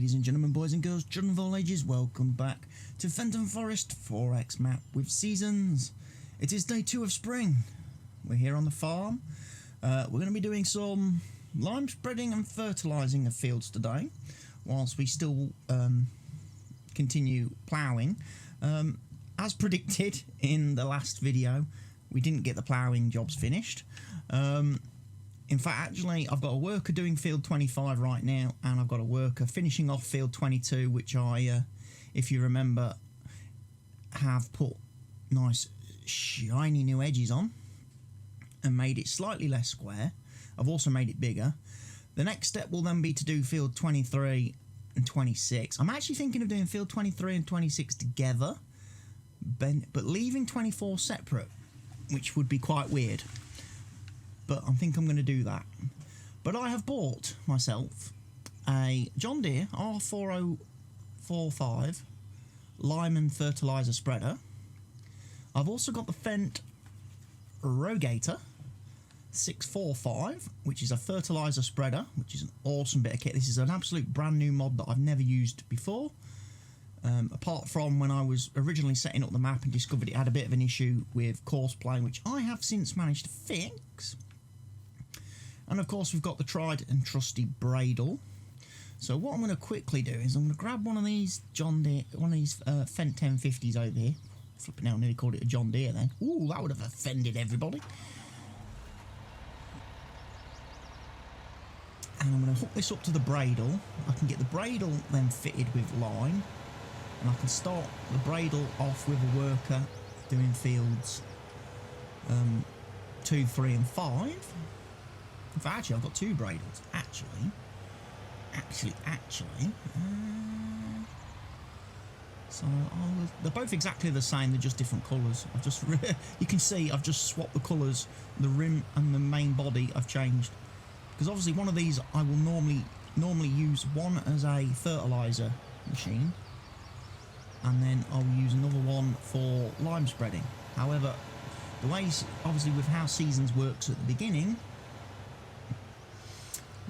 ladies and gentlemen, boys and girls, children of all ages, welcome back to Fenton Forest 4X map with seasons. It is day 2 of spring. We're here on the farm. We're going to be doing some lime spreading and fertilising of fields today, whilst we still continue ploughing. As predicted in the last video, we didn't get the ploughing jobs finished. In fact, actually, I've got a worker doing field 25 right now, and I've got a worker finishing off field 22, which I, if you remember, have put nice shiny new edges on and made it slightly less square. I've also made it bigger. The next step will then be to do field 23 and 26. I'm actually thinking of doing field 23 and 26 together, but leaving 24 separate, which would be quite weird. But I think I'm going to do that. But I have bought myself a John Deere R4045 lime and fertiliser spreader. I've also got the Fenton Relocated 645, which is a fertiliser spreader, which is an awesome bit of kit. This is an absolute brand new mod that I've never used before. Apart from when I was originally setting up the map and discovered it had a bit of an issue with course play, which I have since managed to fix. And of course we've got the tried and trusty Bradle. So what I'm going to quickly do is I'm going to grab one of these John Deere, one of these Fenton 1050s over here. Flipping out, I nearly called it a John Deere then. Ooh, that would have offended everybody. And I'm going to hook this up to the Bradle. I can get the Bradle then fitted with line, and I can start the Bradle off with a worker doing fields 2, 3 and 5. In fact, actually, I've got 2 Bradles. Actually. So they're both exactly the same. They're just different colours. I've just you can see I've just swapped the colours. The rim and the main body I've changed, because obviously one of these I will normally use one as a fertiliser machine, and then I'll use another one for lime spreading. However, the way obviously with how seasons works at the beginning,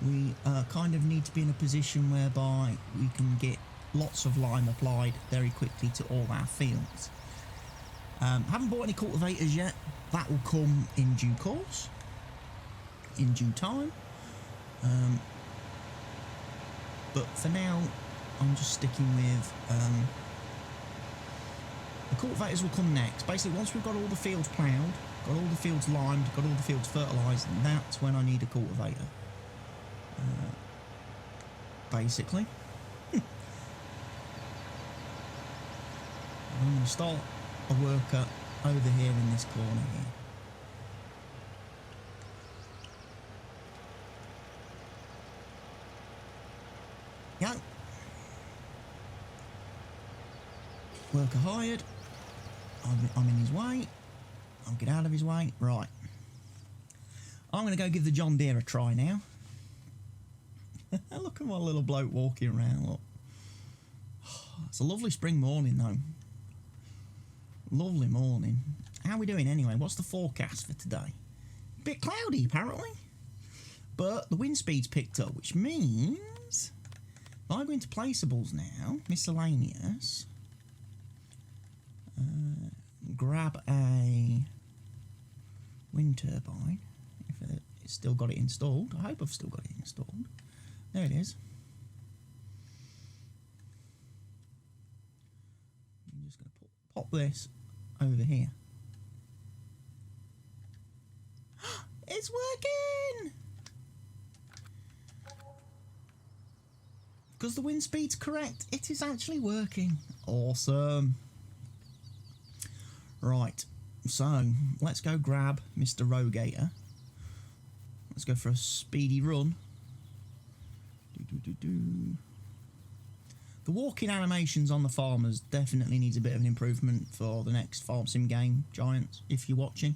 we kind of need to be in a position whereby we can get lots of lime applied very quickly to all our fields. Haven't bought any cultivators yet. That will come in due course, in due time. But for now, I'm just sticking with the cultivators will come next. Basically, once we've got all the fields ploughed, got all the fields limed, got all the fields fertilised, that's when I need a cultivator. Basically. I'm going to start a worker over here in this corner here. Yeah. Worker hired. I'm in his way. I'll get out of his way. Right. I'm going to go give the John Deere a try now. Look at my little bloke walking around. Look. It's a lovely spring morning though. Lovely morning. How are we doing anyway? What's the forecast for today? Bit cloudy apparently. But the wind speed's picked up, which means if I go into placeables now, miscellaneous, grab a wind turbine, if it's still got it installed. I hope I've still got it installed. There it is. I'm just going to pop this over here. It's working! Because the wind speed's correct, it is actually working. Awesome. Right, so let's go grab Mr. Rogator. Let's go for a speedy run. The walking animations on the farmers definitely needs a bit of an improvement for the next farm sim game, Giants, if you're watching.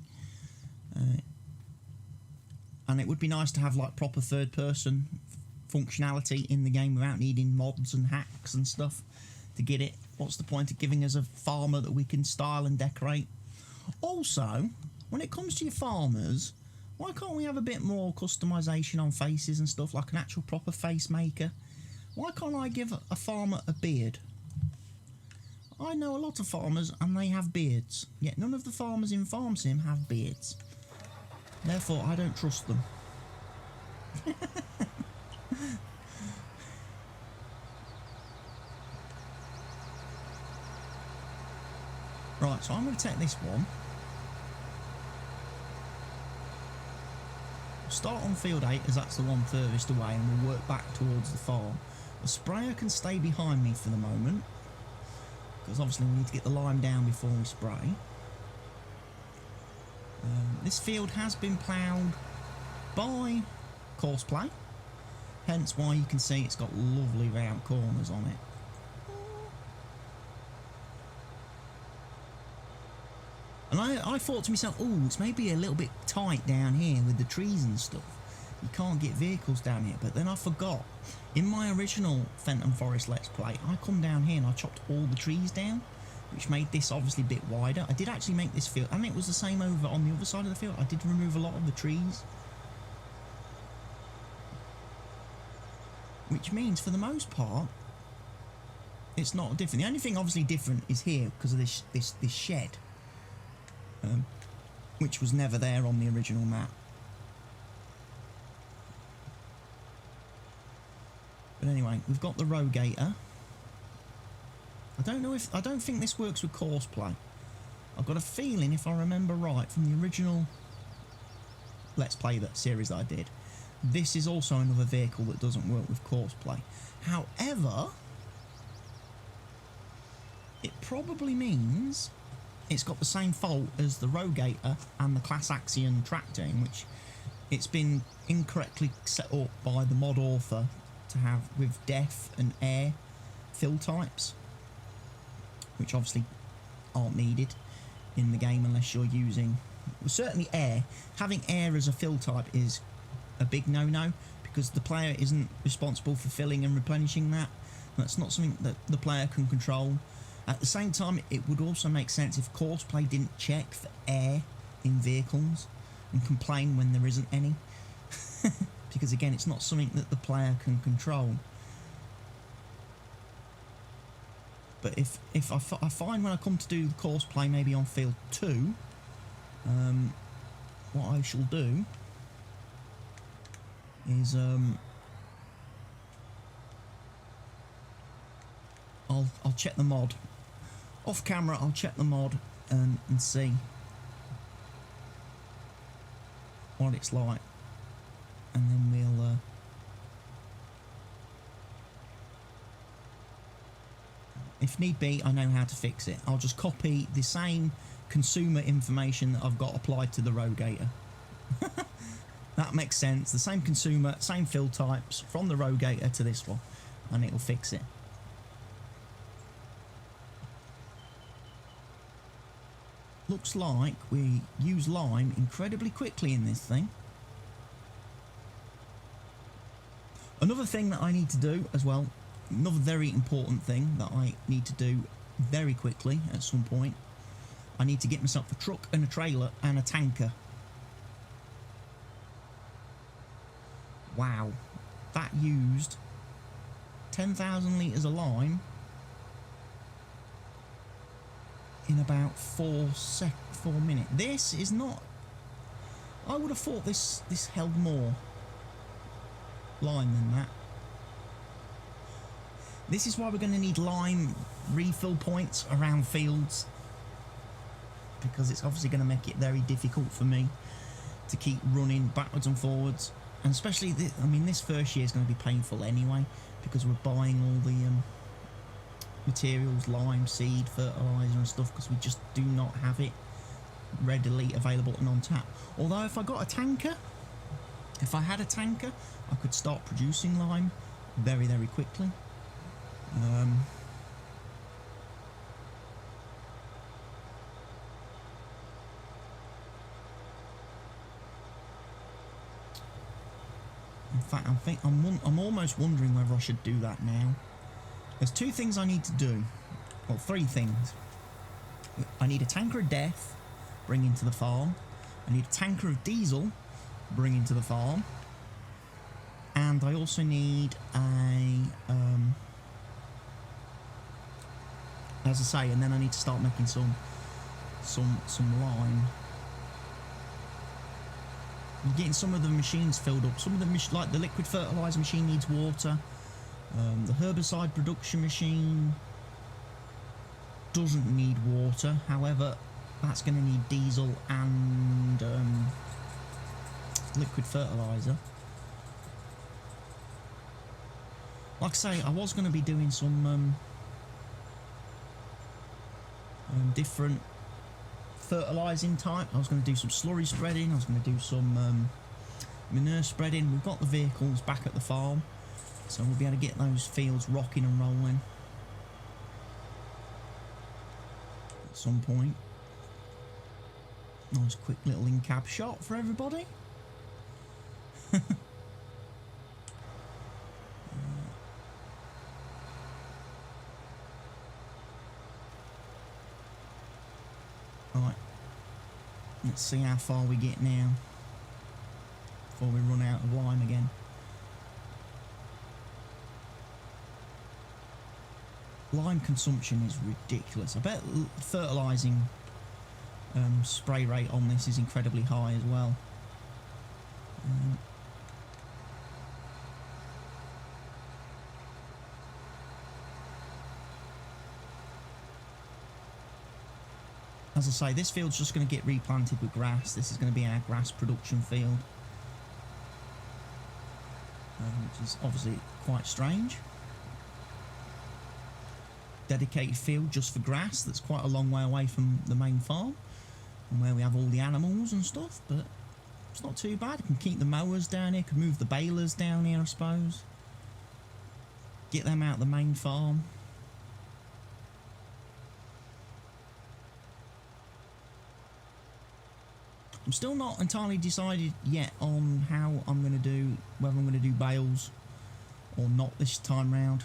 And it would be nice to have like proper third person functionality in the game without needing mods and hacks and stuff to get it. What's the point of giving us a farmer that we can style and decorate? Also, when it comes to your farmers, why can't we have a bit more customization on faces and stuff, like an actual proper face maker? Why can't I give a farmer a beard? I know a lot of farmers and they have beards, yet none of the farmers in Farm Sim have beards. Therefore, I don't trust them. Right, so I'm going to take this one. Start on field 8 as that's the one furthest away, and we'll work back towards the farm. The sprayer can stay behind me for the moment, because obviously we need to get the lime down before we spray. This field has been ploughed by Courseplay, hence why you can see it's got lovely round corners on it. And I thought to myself, oh, it's maybe a little bit tight down here with the trees and stuff. You can't get vehicles down here. But then I forgot. In my original Fenton Forest Let's Play, I come down here and I chopped all the trees down, which made this obviously a bit wider. I did actually make this field, and it was the same over on the other side of the field. I did remove a lot of the trees. Which means, for the most part, it's not different. The only thing obviously different is here because of this shed. Which was never there on the original map. But anyway, we've got the rogator. I don't think this works with Courseplay. I've got a feeling, if I remember right, from the original Let's Play that series that I did, this is also another vehicle that doesn't work with Courseplay. However, it probably means it's got the same fault as the rogator and the Class Axion tractor, in which it's been incorrectly set up by the mod author to have with def and air fill types, which obviously aren't needed in the game unless you're using, well, certainly air. Having air as a fill type is a big no-no, because the player isn't responsible for filling and replenishing that. That's not something that the player can control. At the same time, it would also make sense if Courseplay didn't check for air in vehicles and complain when there isn't any. Because again, it's not something that the player can control. But if I find when I come to do the Courseplay maybe on field 2, what I shall do is I'll check the mod. Off camera, I'll check the mod and see what it's like, and then we'll if need be, I know how to fix it. I'll just copy the same consumer information that I've got applied to the rogator. That makes sense. The same consumer, same fill types from the rogator to this one, and it'll fix it. Looks like we use lime incredibly quickly in this thing. Another thing that I need to do as well, another very important thing that I need to do very quickly at some point, I need to get myself a truck and a trailer and a tanker. Wow, that used 10,000 litres of lime in about 4 minutes. This is not... I would have thought this held more lime than that. This is why we're going to need lime refill points around fields, because it's obviously going to make it very difficult for me to keep running backwards and forwards. And especially, I mean, this first year is going to be painful anyway, because we're buying all the materials, lime, seed, fertiliser and stuff, because we just do not have it readily available and on tap. Although if I got a tanker, if I had a tanker, I could start producing lime very, very quickly. In fact, I'm almost wondering whether I should do that now. There's 2 things I need to do. Well, 3 things. I need a tanker of death, bring into the farm. I need a tanker of diesel, bring into the farm. And I also need a, as I say, and then I need to start making some lime. I'm getting some of the machines filled up. Some of them, like the liquid fertiliser machine, needs water. The herbicide production machine doesn't need water. However, that's going to need diesel and liquid fertiliser. Like I say, I was going to be doing some different fertilising type. I was going to do some slurry spreading. I was going to do some manure spreading. We've got the vehicles back at the farm, so we'll be able to get those fields rocking and rolling at some point. Nice quick little in-cab shot for everybody. Right, let's see how far we get now before we run out of lime again. Lime consumption is ridiculous. I bet fertilising spray rate on this is incredibly high as well. As I say, this field's just going to get replanted with grass. This is going to be our grass production field, which is obviously quite strange. Dedicated field just for grass. That's quite a long way away from the main farm and where we have all the animals and stuff, but it's not too bad. You can keep the mowers down here, can move the balers down here, I suppose. Get them out of the main farm. I'm still not entirely decided yet on how I'm going to do, whether I'm going to do bales or not this time round.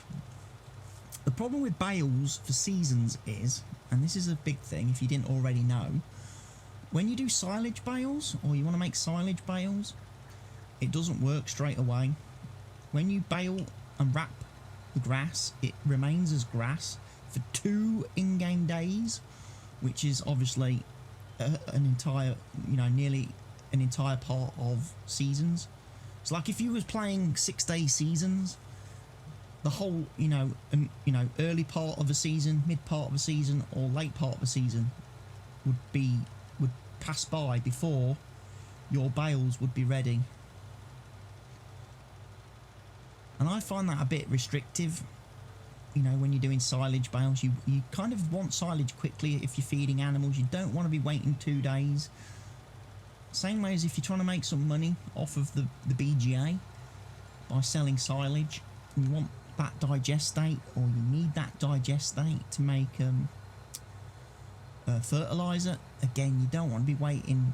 The problem with bales for seasons is, and this is a big thing if you didn't already know, when you do silage bales, or you want to make silage bales, it doesn't work straight away. When you bale and wrap the grass, it remains as grass for 2 in-game days, which is obviously an entire, nearly an entire part of seasons. It's like if you was playing 6-day seasons, the whole, early part of a season, mid part of a season, or late part of a season would pass by before your bales would be ready. And I find that a bit restrictive. When you're doing silage bales, you kind of want silage quickly if you're feeding animals. You don't want to be waiting 2 days. Same way as if you're trying to make some money off of the BGA by selling silage, you want that digestate, or you need that digestate to make fertiliser. Again, you don't want to be waiting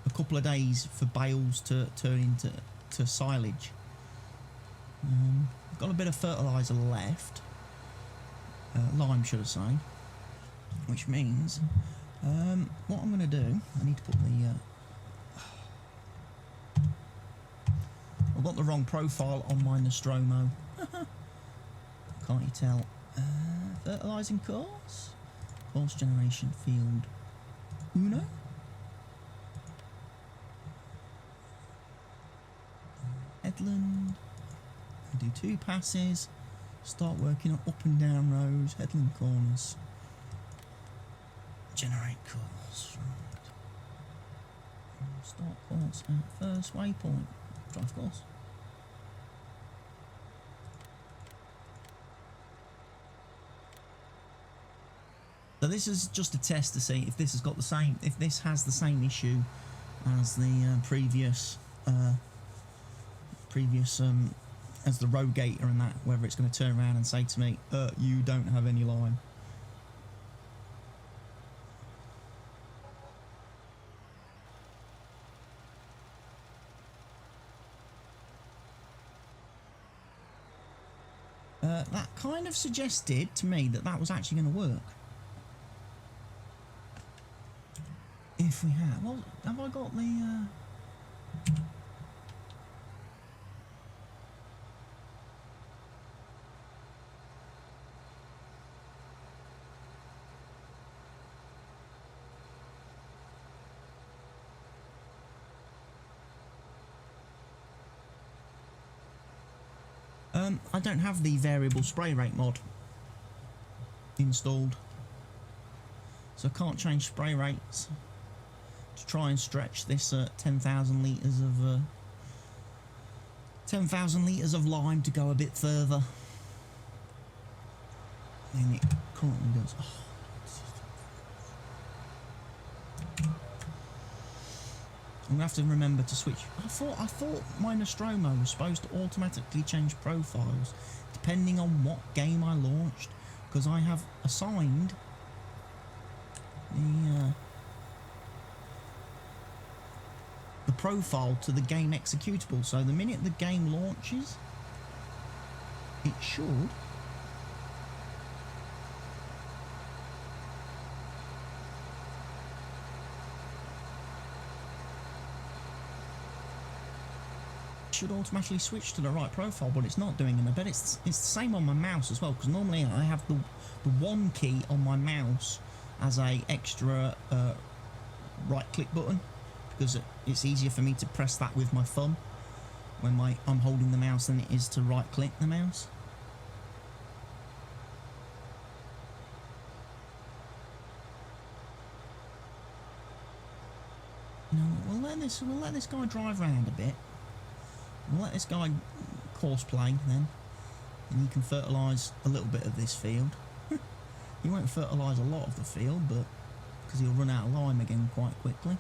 a couple of days for bales to turn into silage. Got a bit of fertiliser left, lime should I say, which means what I'm going to do, I need to put the I've got the wrong profile on my Nostromo. Can't you tell? Fertilising course generation field Uno. Headland. Do 2 passes, start working on up and down roads, headland corners, generate course, right. Start course at first waypoint, drive course. So this is just a test to see if this has got the same, if this has the same issue as the previous as the Rogator and that, whether it's going to turn around and say to me, you don't have any lime. That kind of suggested to me that was actually going to work. If we have, well, have I got the I don't have the variable spray rate mod installed, so I can't change spray rates to try and stretch this 10,000 litres of lime to go a bit further than it currently does. Oh. I'm gonna have to remember to switch. I thought my Nostromo was supposed to automatically change profiles depending on what game I launched, because I have assigned the profile to the game executable. So the minute the game launches, it should automatically switch to the right profile, but it's not doing, and I bet it's the same on my mouse as well, because normally I have the one key on my mouse as a extra right click button, because it's easier for me to press that with my thumb when I'm holding the mouse than it is to right click the mouse. No, we'll let this guy drive around a bit. We'll let this guy course play then, and you can fertilise a little bit of this field. You won't fertilise a lot of the field, but because he'll run out of lime again quite quickly.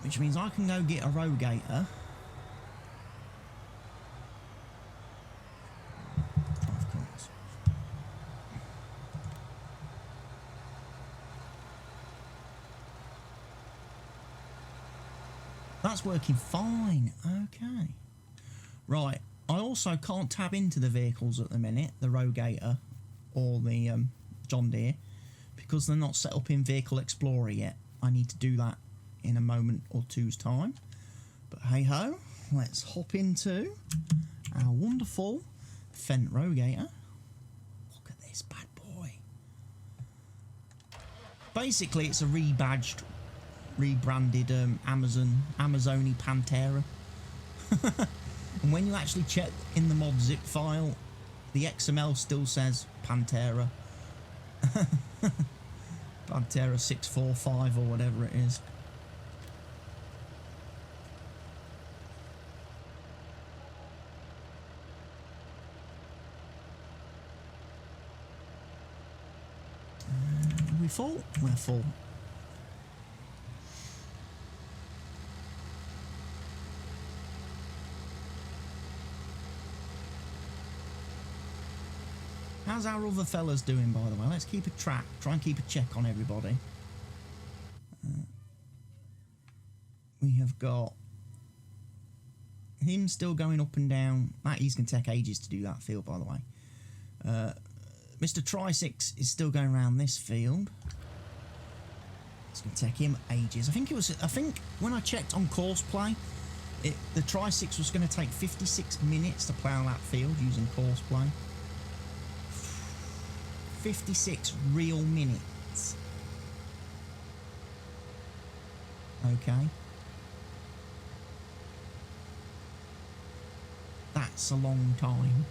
Which means I can go get a rogator. Of course. That's working fine. Okay. Right. I also can't tab into the vehicles at the minute, the rogator or the John Deere, because they're not set up in Vehicle Explorer yet. I need to do that in a moment or two's time. But hey ho, let's hop into our wonderful Fenton rogator. Look at this bad boy. Basically, it's a rebadged, rebranded Amazoni Pantera. And when you actually check in the mod zip file, the XML still says Pantera. Pantera 645 or whatever it is. Are we full? We're full. How's our other fellas doing, by the way? Let's keep a track. Try and keep a check on everybody. We have got him still going up and down. He's going to take ages to do that field, by the way. Mr. Tri-6 is still going around this field. It's going to take him ages. I think when I checked on course play, the Tri-6 was going to take 56 minutes to plough that field using course play. 56 real minutes. Okay. That's a long time.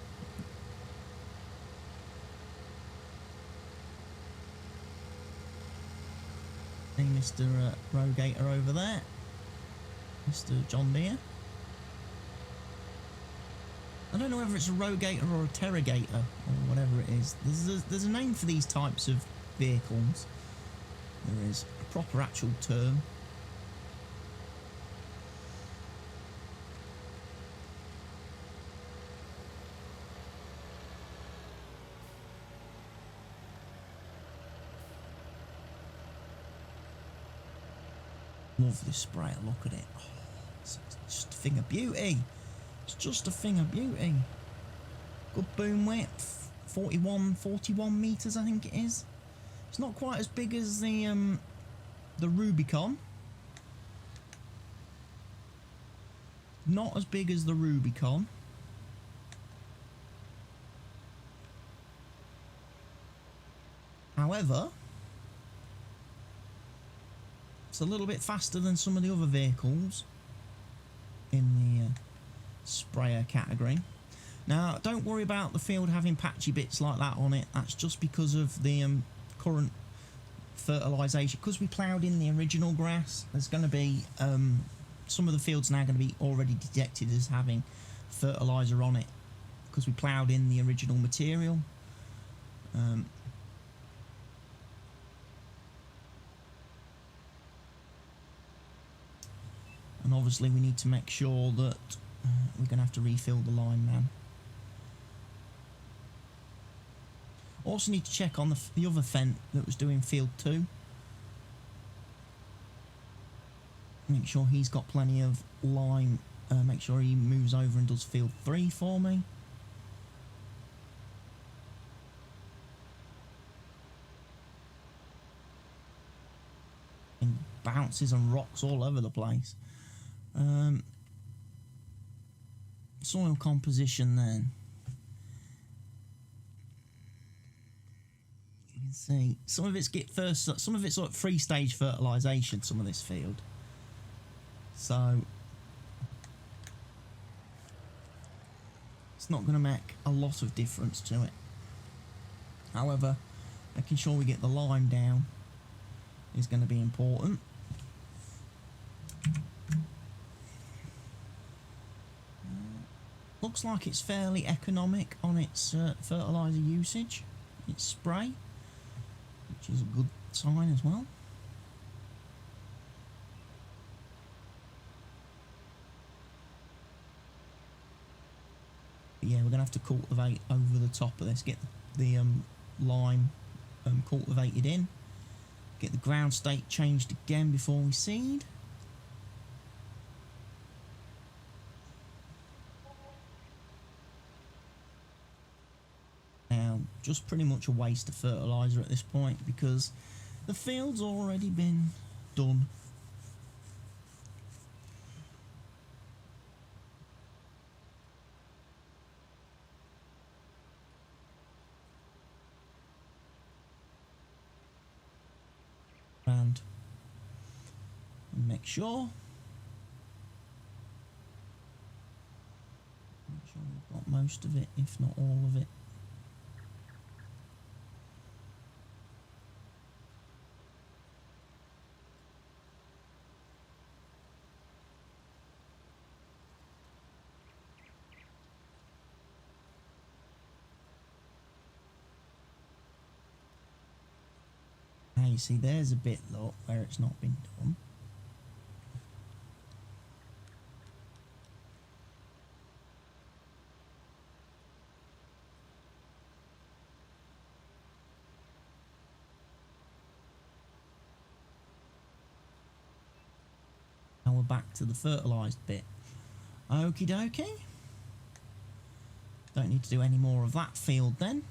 Hey, Mr. Rogator over there. Mr. John Deere. I don't know whether it's a rogator or a terrogator or whatever it is. There's a name for these types of vehicles. There is a proper actual term. Love this sprayer, look at it. Oh, it's just a thing of beauty. It's just a thing of beauty. Good boom width, 41 metres I think it is. It's not quite as big as the Rubicon. Not as big as the Rubicon. However, it's a little bit faster than some of the other vehicles in the sprayer category. Now, don't worry about the field having patchy bits like that on it. That's just because of the current fertilisation. Because we ploughed in the original grass, there's going to be some of the fields now going to be already detected as having fertiliser on it because we ploughed in the original material. And obviously we need to make sure that we're going to have to refill the line now. Also need to check on the other Fent that was doing field 2. Make sure he's got plenty of line. Make sure he moves over and does field 3 for me. And bounces and rocks all over the place. Soil composition then. You can see some of it's some of it's like 3-stage fertilisation, some of this field. So it's not going to make a lot of difference to it. However, making sure we get the lime down is going to be important. Looks like it's fairly economic on its fertiliser usage, its spray, which is a good sign as well. But yeah, we're going to have to cultivate over the top of this, get the lime cultivated in, get the ground state changed again before we seed. Now, just pretty much a waste of fertiliser at this point because the field's already been done. And make sure we've got most of it, if not all of it. Now you see there's a bit, look, where it's not been done. Now we're back to the fertilised bit. Okie dokie. Don't need to do any more of that field then.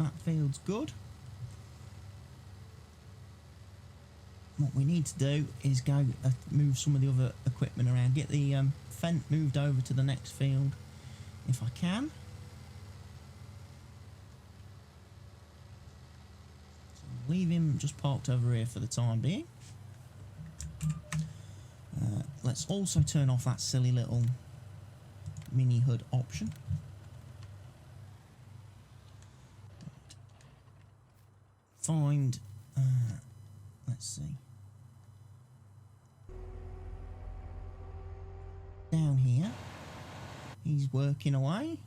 That field's good. What we need to do is go move some of the other equipment around. Get the Fent moved over to the next field if I can. So leave him just parked over here for the time being. Let's also turn off that silly little mini hood option. Find, let's see. Down here, he's working away.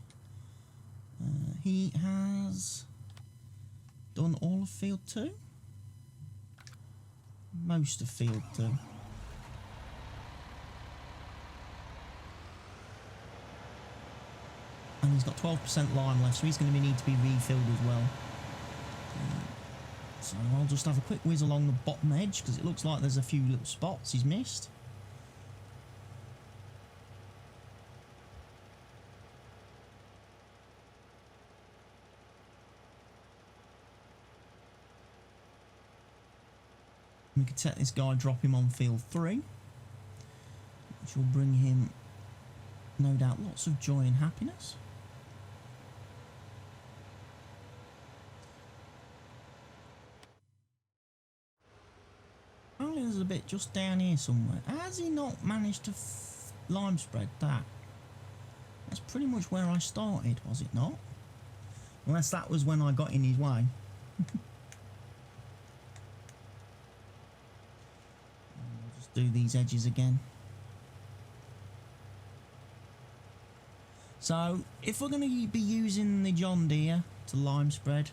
He has done all of field 2, most of field 2. And he's got 12% lime left, so he's going to need to be refilled as well. So I'll just have a quick whiz along the bottom edge because it looks like there's a few little spots he's missed. We could set this guy, drop him on field 3, which will bring him, no doubt, lots of joy and happiness. Only there's a bit just down here somewhere. Has he not managed to lime spread that? That's pretty much where I started, was it not? Unless that was when I got in his way. We'll just do these edges again. So, if we're going to be using the John Deere to lime spread,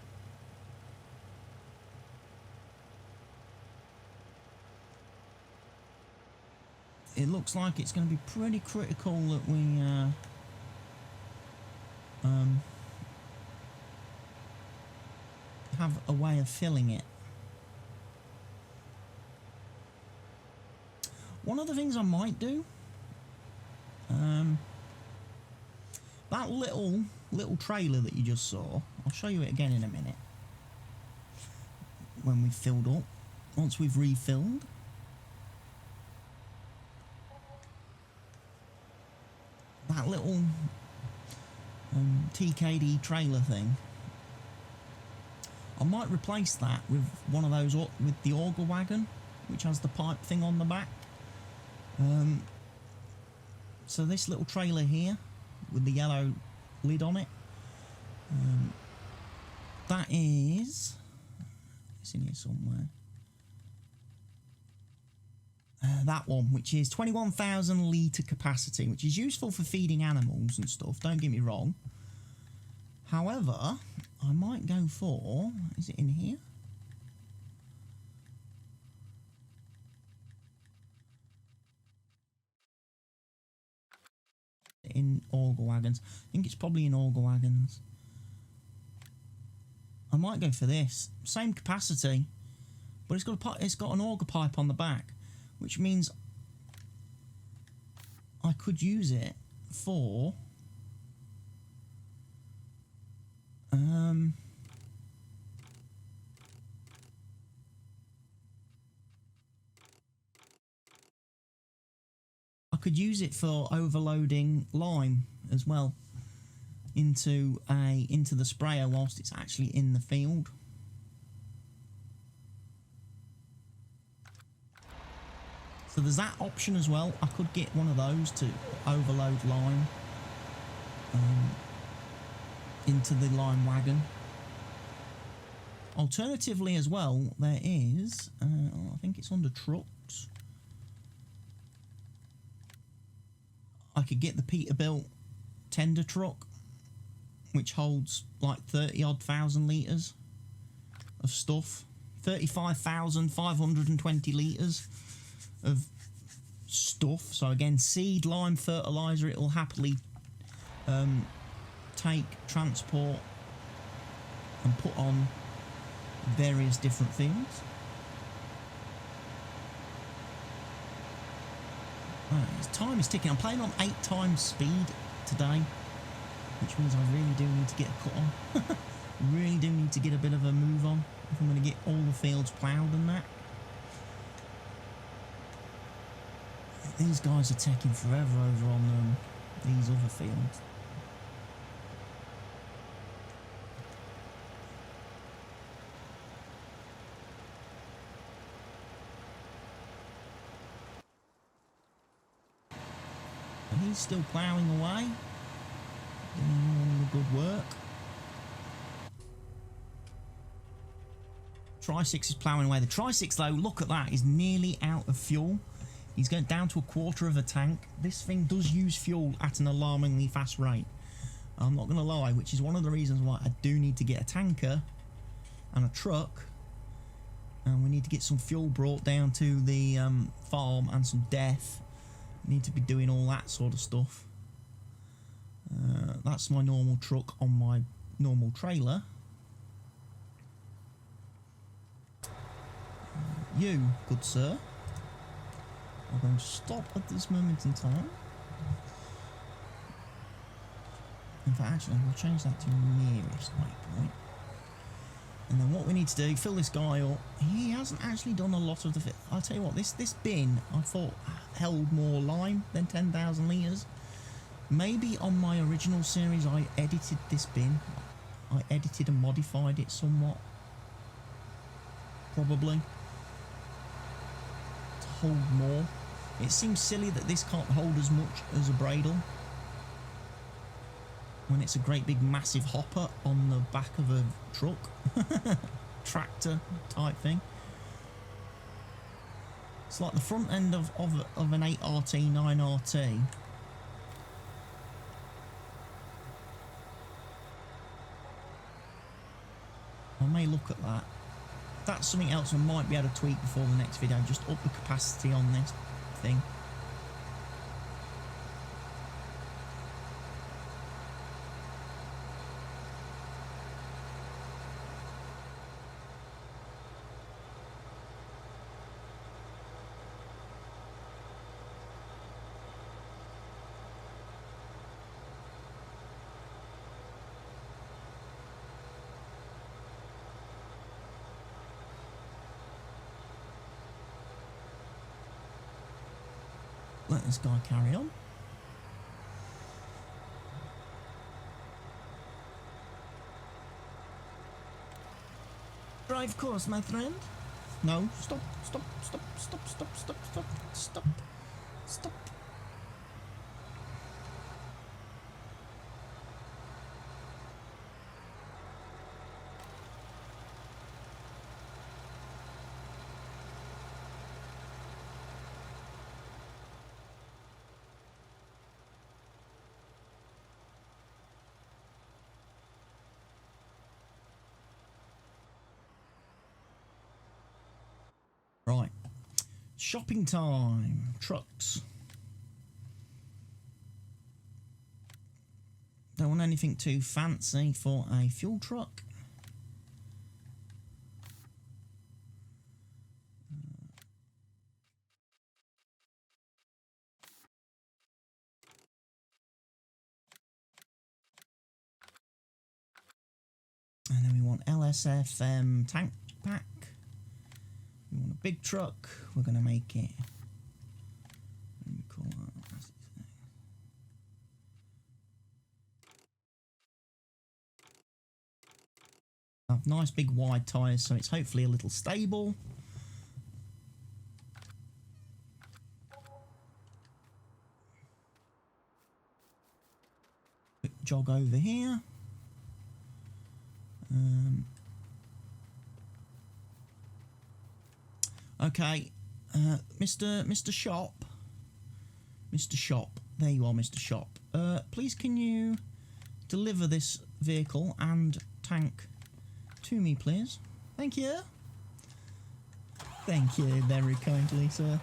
it looks like it's going to be pretty critical that we have a way of filling it. One of the things I might do, that little trailer that you just saw, I'll show you it again in a minute when we've filled up, once we've refilled. That little TKD trailer thing, I might replace that with one of those, with the auger wagon, which has the pipe thing on the back. So this little trailer here with the yellow lid on it, that is, it's in here somewhere, that one, which is 21,000 litre capacity, which is useful for feeding animals and stuff, don't get me wrong. However, I might go for, is it in here? In auger wagons. I think it's probably in auger wagons. I might go for this. Same capacity, but it's got an auger pipe on the back, which means I could use it for I could use it for overloading lime as well into the sprayer whilst it's actually in the field. So there's that option as well. I could get one of those to overload lime into the lime wagon. Alternatively as well, there is, I think it's under trucks, I could get the Peterbilt tender truck, which holds like 30,000 litres of stuff. 35,520 litres of stuff. So again, seed, lime, fertiliser, it will happily take, transport and put on various different fields. Time is ticking. I'm playing on 8 times speed today, which means I really do need to get a cut on. Really do need to get a bit of a move on if I'm going to get all the fields ploughed and that. These guys are taking forever over on these other fields. He's still ploughing away, doing all the good work. Tri-6 is ploughing away. The Tri-6 though, look at that, is nearly out of fuel. He's going down to a quarter of a tank. This thing does use fuel at an alarmingly fast rate. I'm not going to lie, which is one of the reasons why I do need to get a tanker and a truck. And we need to get some fuel brought down to the farm and some death. Need to be doing all that sort of stuff. That's my normal truck on my normal trailer. You, good sir, are going to stop at this moment in time. In fact, actually, we'll change that to nearest waypoint. And then what we need to do, fill this guy up. He hasn't actually done a lot of the fit. I'll tell you what, this bin, I thought, held more lime than 10,000 litres. Maybe on my original series I edited this bin. I edited and modified it somewhat. Probably. To hold more. It seems silly that this can't hold as much as a Bradle. when it's a great big massive hopper on the back of a truck. Tractor type thing. It's like the front end of an 8RT, 9RT. I may look at that. That's something else I might be able to tweak before the next video. Just up the capacity on this thing. Let this guy carry on. Drive course, my friend. No, stop, stop, stop, stop, stop, stop, stop, stop, stop. Right, shopping time. Trucks. Don't want anything too fancy for a fuel truck. And then we want LSF tank pack. We want a big truck. We're going to make it. Let me call that. Have nice big wide tyres, so it's hopefully a little stable. Quick jog over here. Okay, Mr. Shop. Mr. Shop. There you are, Mr. Shop. Please can you deliver this vehicle and tank to me, please? Thank you. Thank you very kindly, sir.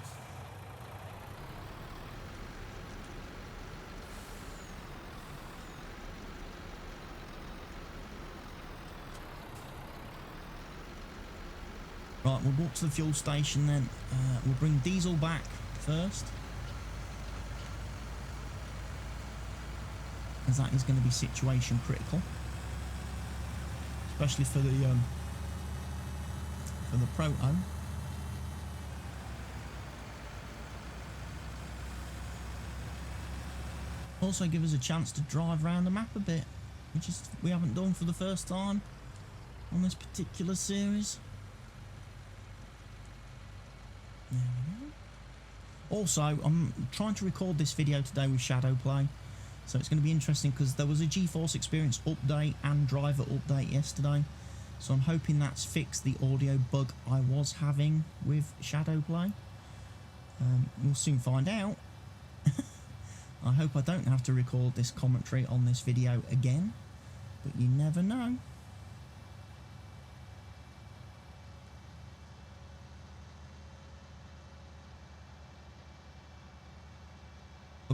Right, we'll walk to the fuel station then. We'll bring diesel back first, as that is going to be situation critical, especially for the proto. Also give us a chance to drive around the map a bit, which is we haven't done for the first time on this particular series. There we go. Also, I'm trying to record this video today with Shadow Play, so it's going to be interesting because there was a GeForce Experience update and driver update yesterday, so I'm hoping that's fixed the audio bug I was having with Shadow Play. We'll soon find out. I hope I don't have to record this commentary on this video again, but you never know.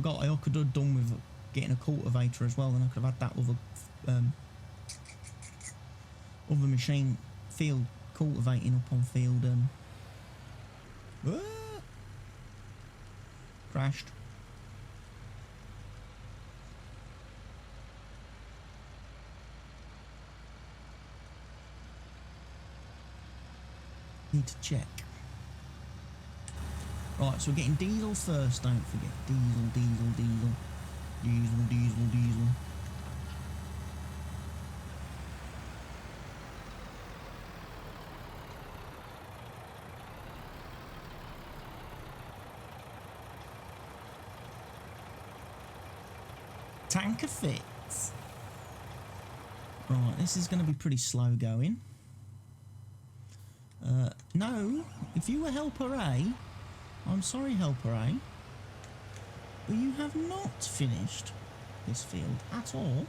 I could have done with getting a cultivator as well, then I could have had that other machine field cultivating up on field. Crashed. Need to check. Right, so we're getting diesel first, don't forget. Diesel, diesel, diesel. Diesel, diesel, diesel. Tanker fits. Right, this is going to be pretty slow going. No, if you were helper A, I'm sorry helper A, but you have not finished this field at all.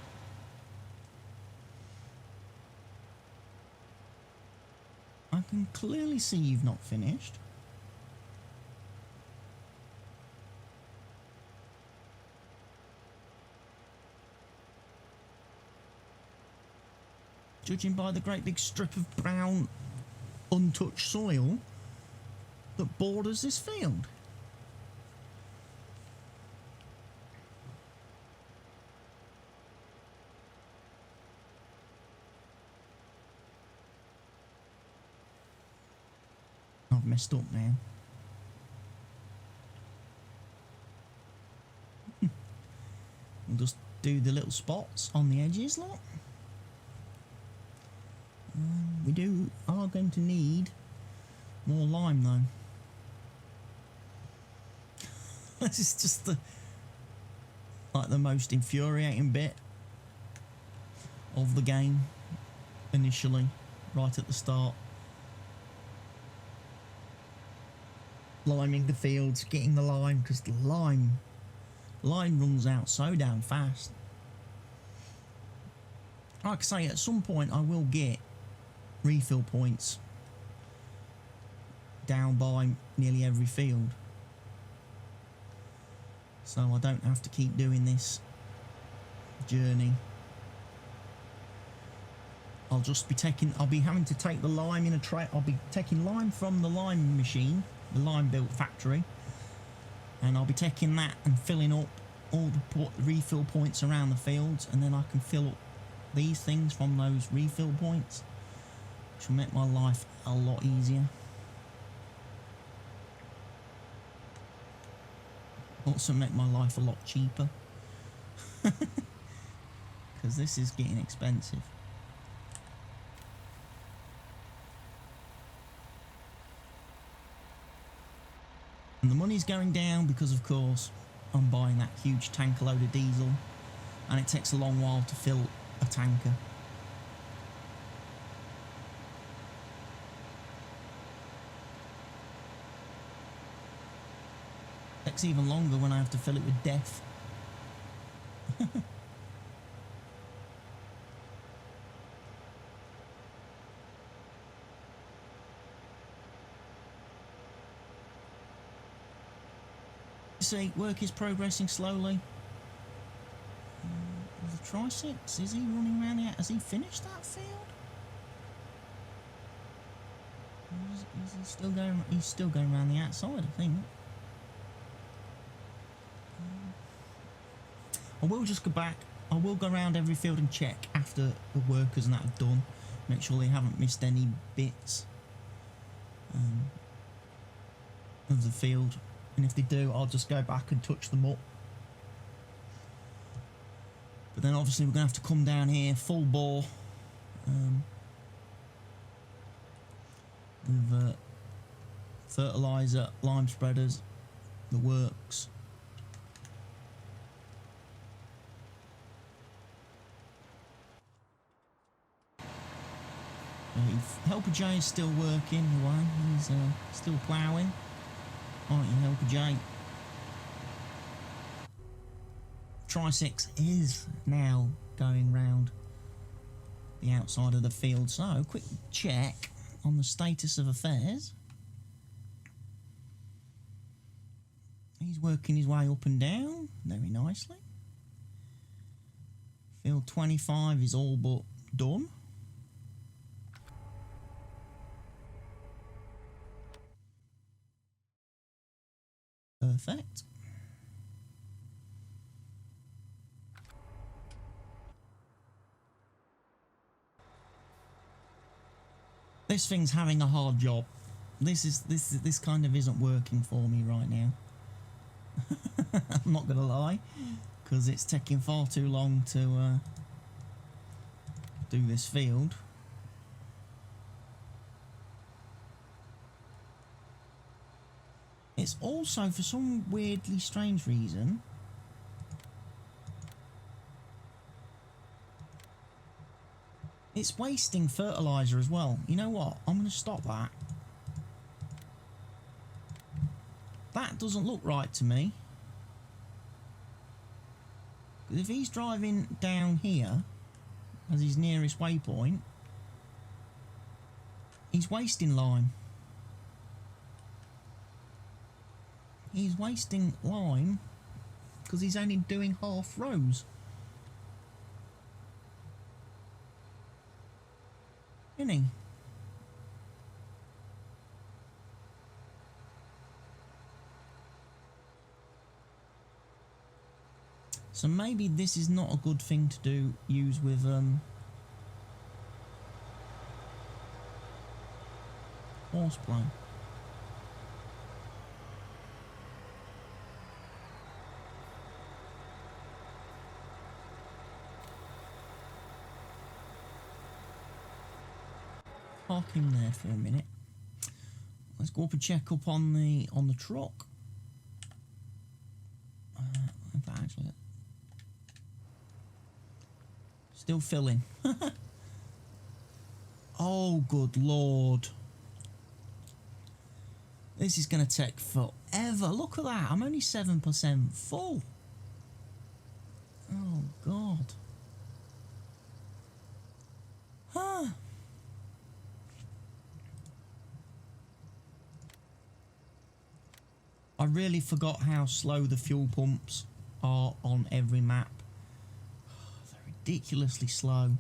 I can clearly see you've not finished. Judging by the great big strip of brown, untouched soil that borders this field. I've messed up now. We'll just do the little spots on the edges, look. We are going to need more lime though. This is just the most infuriating bit of the game initially, right at the start. Liming the fields, getting the lime, because the lime runs out so damn fast. Like I say, at some point I will get refill points down by nearly every field, so I don't have to keep doing this journey. I'll be having to take the lime in a tray. I'll be taking lime from the lime machine, the lime built factory, and I'll be taking that and filling up all the refill points around the fields, and then I can fill up these things from those refill points, which will make my life a lot easier. Also make my life a lot cheaper, because this is getting expensive. And the money's going down because, of course, I'm buying that huge tanker load of diesel, and it takes a long while to fill a tanker. It takes even longer when I have to fill it with death. See, work is progressing slowly. The Tri-6, is he running around here? Has he finished that field? Is he still going? He's still going around the outside, I think. I will just go back. I will go around every field and check after the workers and that have done. Make sure they haven't missed any bits of the field. And if they do, I'll just go back and touch them up. But then obviously we're going to have to come down here full bore with fertiliser, lime spreaders, the works. Helper J is still working away. He's still ploughing. Aren't you, Helper J? Tri-6 is now going round the outside of the field. So, quick check on the status of affairs. He's working his way up and down very nicely. Field 25 is all but done. Perfect. This thing's having a hard job. This kind of isn't working for me right now. I'm not gonna lie, because it's taking far too long to do this field. It's also, for some weirdly strange reason, It's wasting fertiliser as well. You know what? I'm going to stop that. That doesn't look right to me. If he's driving down here as his nearest waypoint, he's wasting lime. He's wasting lime because he's only doing half rows. Isn't he? So maybe this is not a good thing to use with horseplay. Park him there for a minute. Let's go up and check up on the truck. In fact, actually, still filling. Oh, good lord. This is going to take forever. Look at that. I'm only 7% full. Oh, God. Huh. I really forgot how slow the fuel pumps are on every map. They're ridiculously slow.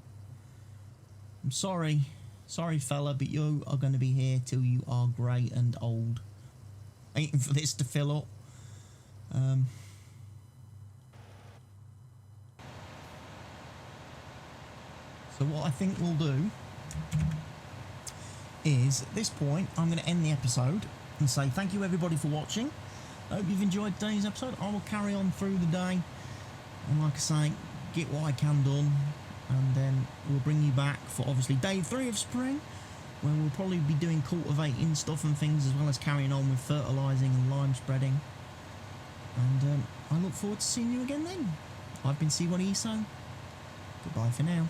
I'm sorry. Sorry, fella, but you are going to be here till you are grey and old. Waiting for this to fill up. So what I think we'll do is, at this point, I'm going to end the episode and say thank you everybody for watching. I hope you've enjoyed today's episode. I will carry on through the day and, like I say, get what I can done, and then we'll bring you back for obviously day 3 of spring, where we'll probably be doing cultivating stuff and things, as well as carrying on with fertilising and lime spreading. And I look forward to seeing you again then. I've been C1ESO. Goodbye for now.